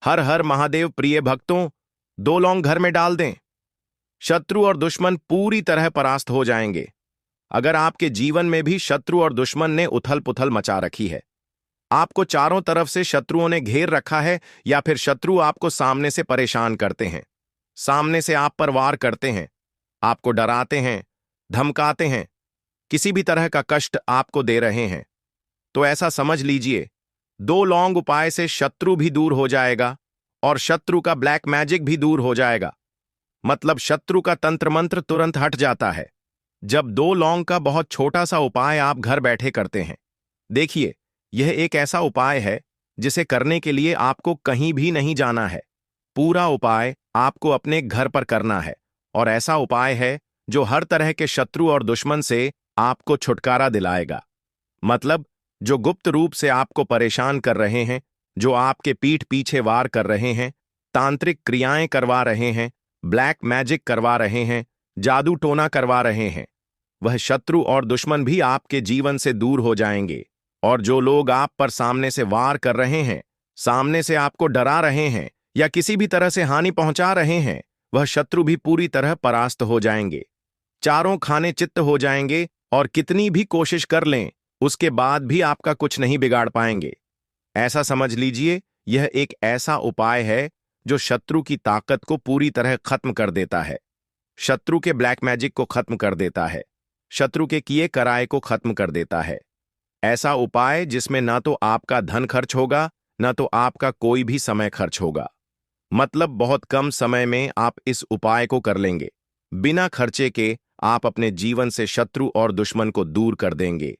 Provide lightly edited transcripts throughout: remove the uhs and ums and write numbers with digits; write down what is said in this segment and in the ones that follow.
हर हर महादेव प्रिय भक्तों, 2 लौंग घर में डाल दें। शत्रु और दुश्मन पूरी तरह परास्त हो जाएंगे। अगर आपके जीवन में भी शत्रु और दुश्मन ने उथल पुथल मचा रखी है, आपको चारों तरफ से शत्रुओं ने घेर रखा है, या फिर शत्रु आपको सामने से परेशान करते हैं, सामने से आप पर वार करते हैं, आपको डराते हैं, धमकाते हैं, किसी भी तरह का कष्ट आपको दे रहे हैं, तो ऐसा समझ लीजिए 2 लौंग उपाय से शत्रु भी दूर हो जाएगा और शत्रु का ब्लैक मैजिक भी दूर हो जाएगा। मतलब शत्रु का तंत्र मंत्र तुरंत हट जाता है जब 2 लौंग का बहुत छोटा सा उपाय आप घर बैठे करते हैं। देखिए, यह एक ऐसा उपाय है जिसे करने के लिए आपको कहीं भी नहीं जाना है। पूरा उपाय आपको अपने घर पर करना है, और ऐसा उपाय है जो हर तरह के शत्रु और दुश्मन से आपको छुटकारा दिलाएगा। मतलब जो गुप्त रूप से आपको परेशान कर रहे हैं, जो आपके पीठ पीछे वार कर रहे हैं, तांत्रिक क्रियाएं करवा रहे हैं, ब्लैक मैजिक करवा रहे हैं, जादू टोना करवा रहे हैं, वह शत्रु और दुश्मन भी आपके जीवन से दूर हो जाएंगे। और जो लोग आप पर सामने से वार कर रहे हैं, सामने से आपको डरा रहे हैं या किसी भी तरह से हानि पहुंचा रहे हैं, वह शत्रु भी पूरी तरह परास्त हो जाएंगे। चारों खाने चित्त हो जाएंगे और कितनी भी कोशिश कर लें, उसके बाद भी आपका कुछ नहीं बिगाड़ पाएंगे। ऐसा समझ लीजिए, यह एक ऐसा उपाय है जो शत्रु की ताकत को पूरी तरह खत्म कर देता है, शत्रु के ब्लैक मैजिक को खत्म कर देता है, शत्रु के किए कराए को खत्म कर देता है। ऐसा उपाय जिसमें ना तो आपका धन खर्च होगा, ना तो आपका कोई भी समय खर्च होगा। मतलब बहुत कम समय में आप इस उपाय को कर लेंगे। बिना खर्चे के आप अपने जीवन से शत्रु और दुश्मन को दूर कर देंगे।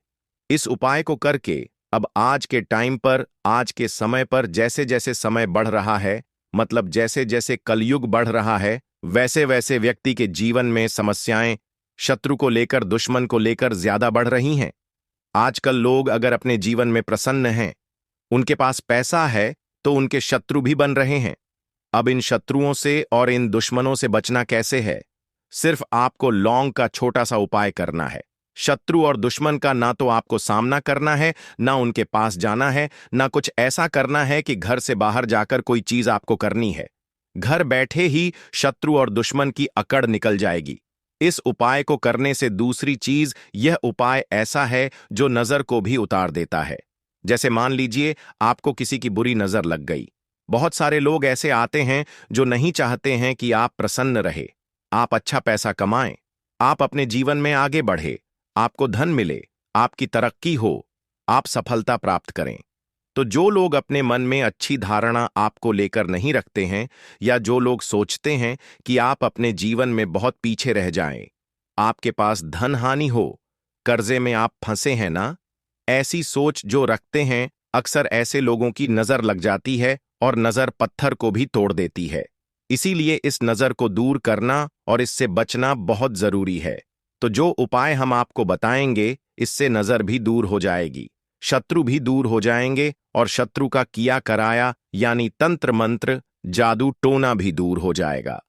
इस उपाय को करके अब आज के टाइम पर, आज के समय पर जैसे जैसे समय बढ़ रहा है, मतलब जैसे जैसे कलयुग बढ़ रहा है, वैसे वैसे व्यक्ति के जीवन में समस्याएं शत्रु को लेकर, दुश्मन को लेकर ज्यादा बढ़ रही हैं। आजकल लोग अगर अपने जीवन में प्रसन्न हैं, उनके पास पैसा है, तो उनके शत्रु भी बन रहे हैं। अब इन शत्रुओं से और इन दुश्मनों से बचना कैसे है? सिर्फ आपको लौंग का छोटा सा उपाय करना है। शत्रु और दुश्मन का ना तो आपको सामना करना है, ना उनके पास जाना है, ना कुछ ऐसा करना है कि घर से बाहर जाकर कोई चीज आपको करनी है। घर बैठे ही शत्रु और दुश्मन की अकड़ निकल जाएगी। इस उपाय को करने से दूसरी चीज, यह उपाय ऐसा है जो नजर को भी उतार देता है। जैसे मान लीजिए आपको किसी की बुरी नजर लग गई। बहुत सारे लोग ऐसे आते हैं जो नहीं चाहते हैं कि आप प्रसन्न रहे, आप अच्छा पैसा कमाएं, आप अपने जीवन में आगे बढ़े, आपको धन मिले, आपकी तरक्की हो, आप सफलता प्राप्त करें। तो जो लोग अपने मन में अच्छी धारणा आपको लेकर नहीं रखते हैं, या जो लोग सोचते हैं कि आप अपने जीवन में बहुत पीछे रह जाएं, आपके पास धन हानि हो, कर्जे में आप फंसे हैं ना, ऐसी सोच जो रखते हैं, अक्सर ऐसे लोगों की नजर लग जाती है और नजर पत्थर को भी तोड़ देती है। इसीलिए इस नजर को दूर करना और इससे बचना बहुत जरूरी है। तो जो उपाय हम आपको बताएंगे, इससे नजर भी दूर हो जाएगी, शत्रु भी दूर हो जाएंगे, और शत्रु का किया कराया यानी तंत्र मंत्र, जादू टोना भी दूर हो जाएगा।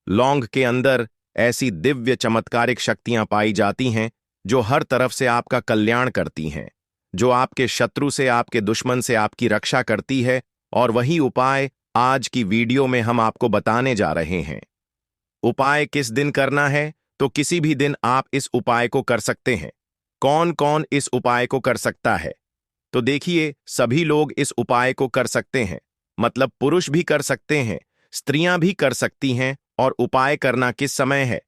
लौंग के अंदर ऐसी दिव्य चमत्कारिक शक्तियां पाई जाती हैं जो हर तरफ से आपका कल्याण करती हैं, जो आपके शत्रु से, आपके दुश्मन से आपकी रक्षा करती है। और वही उपाय आज की वीडियो में हम आपको बताने जा रहे हैं। उपाय किस दिन करना है? तो किसी भी दिन आप इस उपाय को कर सकते हैं। कौन कौन इस उपाय को कर सकता है? तो देखिए, सभी लोग इस उपाय को कर सकते हैं। मतलब पुरुष भी कर सकते हैं, स्त्रियां भी कर सकती हैं। और उपाय करना किस समय है?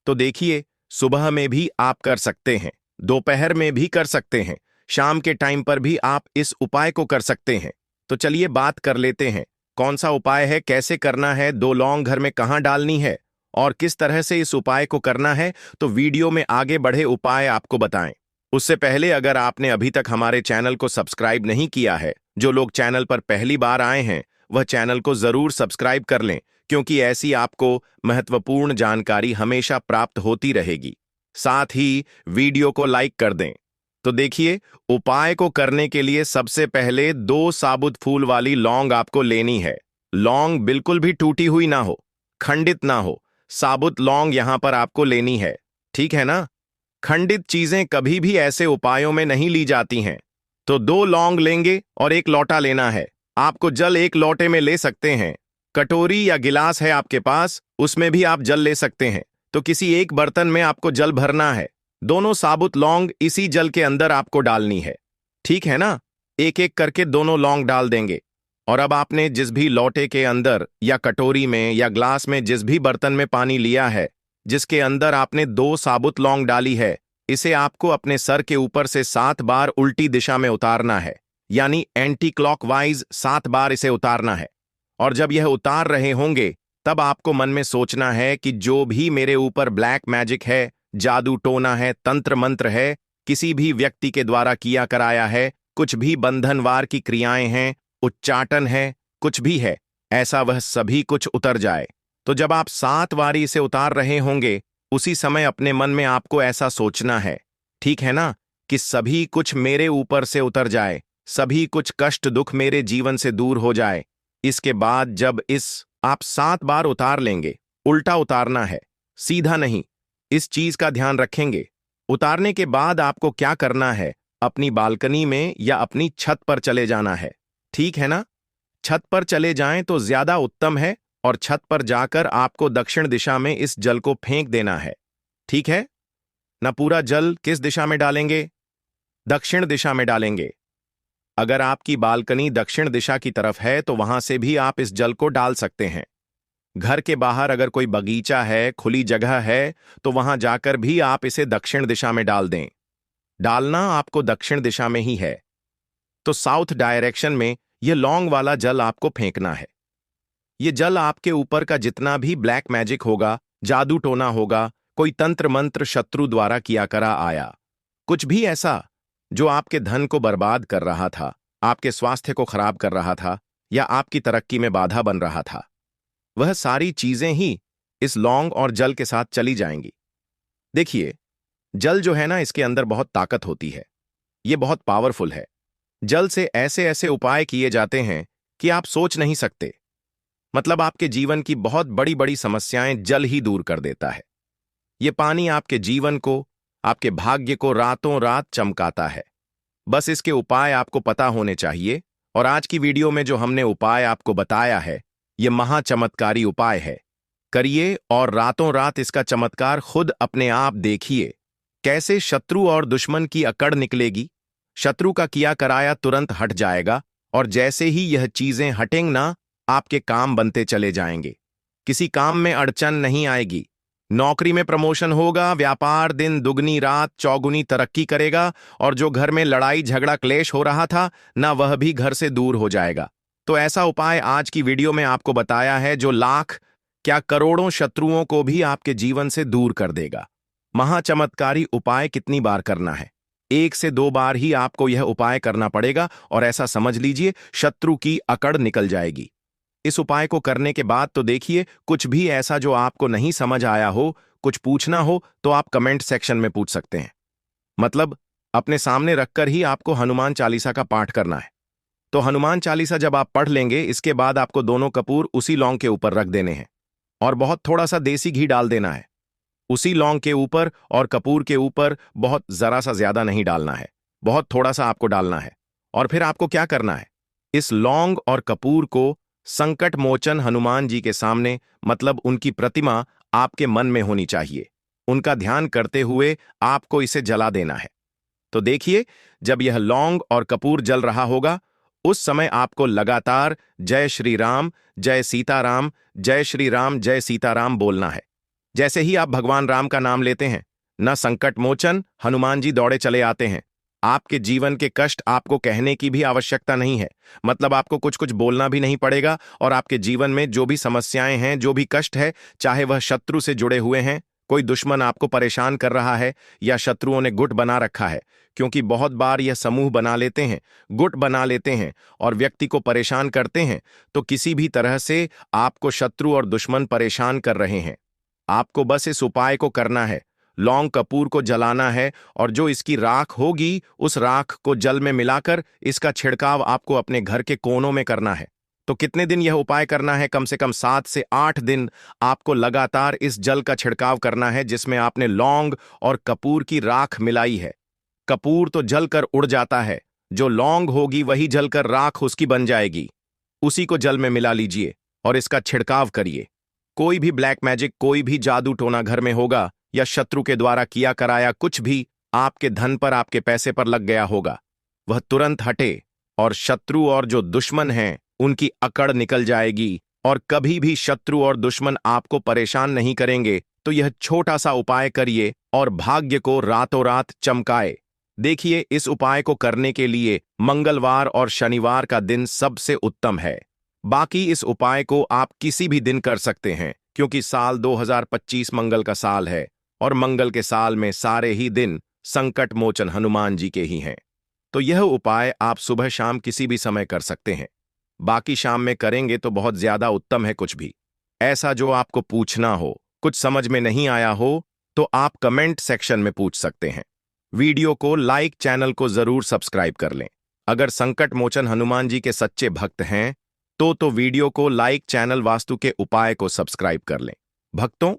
तो देखिए, सुबह में भी आप कर सकते हैं, दोपहर में भी कर सकते हैं, शाम के टाइम पर भी आप इस उपाय को कर सकते हैं। तो चलिए बात कर लेते हैं, कौन सा उपाय है, कैसे करना है, 2 लौंग घर में कहाँ डालनी है और किस तरह से इस उपाय को करना है। तो वीडियो में आगे बढ़े उपाय आपको बताएं। उससे पहले अगर आपने अभी तक हमारे चैनल को सब्सक्राइब नहीं किया है, जो लोग चैनल पर पहली बार आए हैं, वह चैनल को जरूर सब्सक्राइब कर लें, क्योंकि ऐसी आपको महत्वपूर्ण जानकारी हमेशा प्राप्त होती रहेगी। साथ ही वीडियो को लाइक कर दें। तो देखिए, उपाय को करने के लिए सबसे पहले 2 साबुत फूल वाली लौंग आपको लेनी है। लौंग बिल्कुल भी टूटी हुई ना हो, खंडित ना हो, साबुत लौंग यहां पर आपको लेनी है, ठीक है ना? खंडित चीजें कभी भी ऐसे उपायों में नहीं ली जाती हैं। तो 2 लौंग लेंगे और एक लोटा लेना है। आपको जल एक लोटे में ले सकते हैं। कटोरी या गिलास है आपके पास, उसमें भी आप जल ले सकते हैं। तो किसी एक बर्तन में आपको जल भरना है। दोनों साबुत लौंग इसी जल के अंदर आपको डालनी है। ठीक है ना? एक एक करके दोनों लौंग डाल देंगे। और अब आपने जिस भी लोटे के अंदर या कटोरी में या ग्लास में जिस भी बर्तन में पानी लिया है, जिसके अंदर आपने 2 साबुत लौंग डाली है, इसे आपको अपने सर के ऊपर से 7 बार उल्टी दिशा में उतारना है। यानी एंटी क्लॉकवाइज 7 बार इसे उतारना है। और जब यह उतार रहे होंगे, तब आपको मन में सोचना है कि जो भी मेरे ऊपर ब्लैक मैजिक है, जादू टोना है, तंत्र मंत्र है, किसी भी व्यक्ति के द्वारा किया कराया है, कुछ भी बंधनवार की क्रियाएं हैं, उच्चाटन है, कुछ भी है, ऐसा वह सभी कुछ उतर जाए। तो जब आप 7 बारी इसे उतार रहे होंगे, उसी समय अपने मन में आपको ऐसा सोचना है, ठीक है ना, कि सभी कुछ मेरे ऊपर से उतर जाए, सभी कुछ कष्ट दुख मेरे जीवन से दूर हो जाए। इसके बाद जब आप 7 बार उतार लेंगे, उल्टा उतारना है, सीधा नहीं। इस चीज का ध्यान रखेंगे। उतारने के बाद आपको क्या करना है, अपनी बालकनी में या अपनी छत पर चले जाना है। ठीक है ना? छत पर चले जाएं तो ज्यादा उत्तम है, और छत पर जाकर आपको दक्षिण दिशा में इस जल को फेंक देना है। ठीक है ना? पूरा जल किस दिशा में डालेंगे? दक्षिण दिशा में डालेंगे। अगर आपकी बालकनी दक्षिण दिशा की तरफ है तो वहां से भी आप इस जल को डाल सकते हैं। घर के बाहर अगर कोई बगीचा है, खुली जगह है, तो वहां जाकर भी आप इसे दक्षिण दिशा में डाल दें। डालना आपको दक्षिण दिशा में ही है। तो साउथ डायरेक्शन में यह लौंग वाला जल आपको फेंकना है। यह जल आपके ऊपर का जितना भी ब्लैक मैजिक होगा, जादू टोना होगा, कोई तंत्र मंत्र शत्रु द्वारा किया करा आया, कुछ भी ऐसा जो आपके धन को बर्बाद कर रहा था, आपके स्वास्थ्य को खराब कर रहा था, या आपकी तरक्की में बाधा बन रहा था, वह सारी चीजें ही इस लौंग और जल के साथ चली जाएंगी। देखिए, जल जो है ना, इसके अंदर बहुत ताकत होती है। यह बहुत पावरफुल है। जल से ऐसे ऐसे उपाय किए जाते हैं कि आप सोच नहीं सकते। मतलब आपके जीवन की बहुत बड़ी बड़ी समस्याएं जल ही दूर कर देता है। यह पानी आपके जीवन को, आपके भाग्य को रातों रात चमकाता है। बस इसके उपाय आपको पता होने चाहिए। और आज की वीडियो में जो हमने उपाय आपको बताया है, यह महाचमत्कारी उपाय है। करिए और रातों रात इसका चमत्कार खुद अपने आप देखिए। कैसे शत्रु और दुश्मन की अकड़ निकलेगी, शत्रु का किया कराया तुरंत हट जाएगा, और जैसे ही यह चीजें हटेंगी ना, आपके काम बनते चले जाएंगे। किसी काम में अड़चन नहीं आएगी। नौकरी में प्रमोशन होगा, व्यापार दिन दुगनी रात चौगुनी तरक्की करेगा, और जो घर में लड़ाई झगड़ा क्लेश हो रहा था ना, वह भी घर से दूर हो जाएगा। तो ऐसा उपाय आज की वीडियो में आपको बताया है जो लाख क्या करोड़ों शत्रुओं को भी आपके जीवन से दूर कर देगा। महाचमत्कारी उपाय कितनी बार करना है? 1 से 2 बार ही आपको यह उपाय करना पड़ेगा, और ऐसा समझ लीजिए शत्रु की अकड़ निकल जाएगी। इस उपाय को करने के बाद तो देखिए, कुछ भी ऐसा जो आपको नहीं समझ आया हो, कुछ पूछना हो, तो आप कमेंट सेक्शन में पूछ सकते हैं। मतलब अपने सामने रखकर ही आपको हनुमान चालीसा का पाठ करना है। तो हनुमान चालीसा जब आप पढ़ लेंगे, इसके बाद आपको दोनों कपूर उसी लौंग के ऊपर रख देने हैं, और बहुत थोड़ा सा देसी घी डाल देना है उसी लौंग के ऊपर, और कपूर के ऊपर बहुत जरा सा ज्यादा नहीं डालना है, बहुत थोड़ा सा आपको डालना है। और फिर आपको क्या करना है, इस लौंग और कपूर को संकट मोचन हनुमान जी के सामने, मतलब उनकी प्रतिमा आपके मन में होनी चाहिए, उनका ध्यान करते हुए आपको इसे जला देना है। तो देखिए, जब यह लौंग और कपूर जल रहा होगा, उस समय आपको लगातार जय श्री राम, जय सीताराम, जय श्री राम, जय सीताराम बोलना है। जैसे ही आप भगवान राम का नाम लेते हैं, न संकट मोचन हनुमान जी दौड़े चले आते हैं। आपके जीवन के कष्ट आपको कहने की भी आवश्यकता नहीं है। मतलब आपको कुछ कुछ बोलना भी नहीं पड़ेगा, और आपके जीवन में जो भी समस्याएं हैं, जो भी कष्ट है, चाहे वह शत्रु से जुड़े हुए हैं, कोई दुश्मन आपको परेशान कर रहा है, या शत्रुओं ने गुट बना रखा है, क्योंकि बहुत बार यह समूह बना लेते हैं, गुट बना लेते हैं और व्यक्ति को परेशान करते हैं। तो किसी भी तरह से आपको शत्रु और दुश्मन परेशान कर रहे हैं, आपको बस इस उपाय को करना है। लौंग कपूर को जलाना है, और जो इसकी राख होगी, उस राख को जल में मिलाकर इसका छिड़काव आपको अपने घर के कोनों में करना है। तो कितने दिन यह उपाय करना है? कम से कम 7 से 8 दिन आपको लगातार इस जल का छिड़काव करना है, जिसमें आपने लौंग और कपूर की राख मिलाई है। कपूर तो जलकर उड़ जाता है, जो लौंग होगी वही जलकर राख उसकी बन जाएगी। उसी को जल में मिला लीजिए और इसका छिड़काव करिए। कोई भी ब्लैक मैजिक, कोई भी जादू टोना घर में होगा या शत्रु के द्वारा किया कराया कुछ भी आपके धन पर, आपके पैसे पर लग गया होगा, वह तुरंत हटे और शत्रु और जो दुश्मन हैं उनकी अकड़ निकल जाएगी और कभी भी शत्रु और दुश्मन आपको परेशान नहीं करेंगे। तो यह छोटा सा उपाय करिए और भाग्य को रातों रात चमकाए। देखिए, इस उपाय को करने के लिए मंगलवार और शनिवार का दिन सबसे उत्तम है। बाकी इस उपाय को आप किसी भी दिन कर सकते हैं, क्योंकि साल 2025 मंगल का साल है और मंगल के साल में सारे ही दिन संकट मोचन हनुमान जी के ही हैं। तो यह उपाय आप सुबह शाम किसी भी समय कर सकते हैं। बाकी शाम में करेंगे तो बहुत ज्यादा उत्तम है। कुछ भी ऐसा जो आपको पूछना हो, कुछ समझ में नहीं आया हो, तो आप कमेंट सेक्शन में पूछ सकते हैं। वीडियो को लाइक, चैनल को जरूर सब्सक्राइब कर लें। अगर संकट मोचन हनुमान जी के सच्चे भक्त हैं तो वीडियो को लाइक, चैनल वास्तु के उपाय को सब्सक्राइब कर लें। भक्तों,